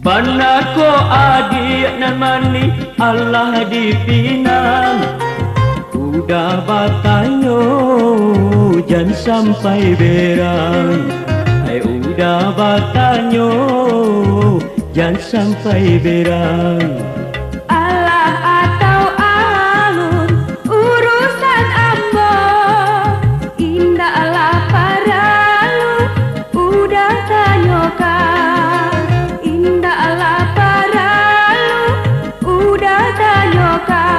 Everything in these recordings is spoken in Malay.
Panako adik nan mani Allah dipinang. Udah batanyo jangan sampai berang. Hai udah batanyo jangan sampai berang. Allah atau alun urusan ambo, indahlah paralu udah tanyokan. Indahlah paralu udah tanyokan.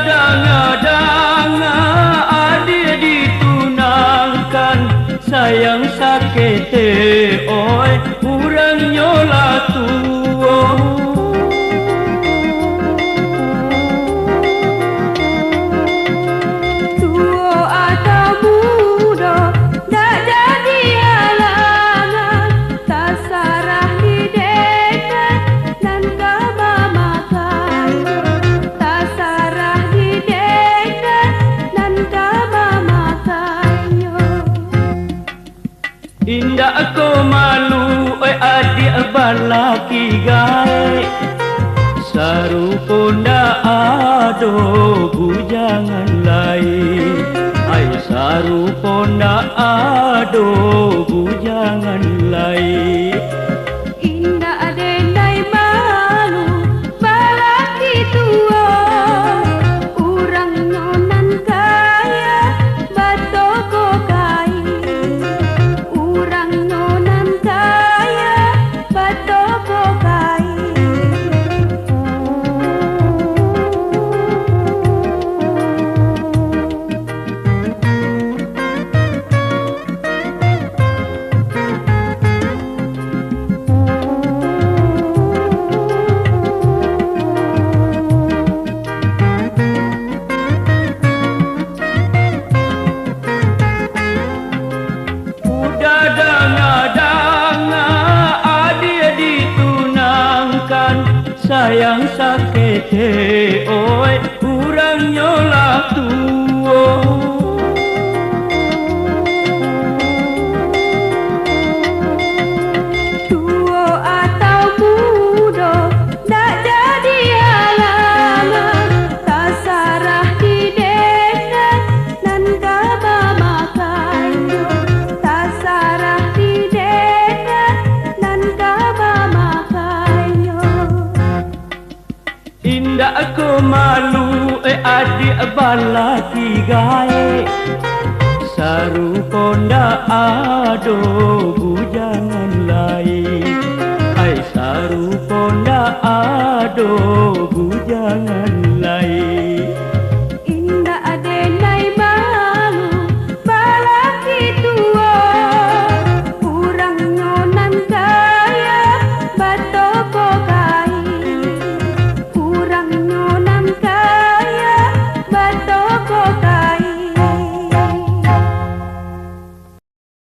Danga-danga adik ditunangkan. Sayang sakit oi urang nyola tuo. Tuo atau muda dak jadi halangan. Tak sarah di dekat dan kama makan. Tak sarah di dekat dan kama makan. Indah aku malu oi adik balaki gae. Saruponda ado bujangan lain. Ai saruponda ado bujangan lain. Indah adenai malu balaki tua. Urang nyonan kaya batoko kain. Urang nyonan kaya batoko kain. Udah danga-danga adik ditunangkan. Sayang sakit oi urang nyola tuo. Tuo atau muda dak jadi halangan. Tak sarah di dekat dan kama makan. Tak sarah di dekat dan kama makan. Indah aku malu adik balaki gae. Saruponda ado bujangan lain. Ai saruponda ado bujangan lain. Indah adenai malu balaki tua. Urang nyonan kaya batoko kain.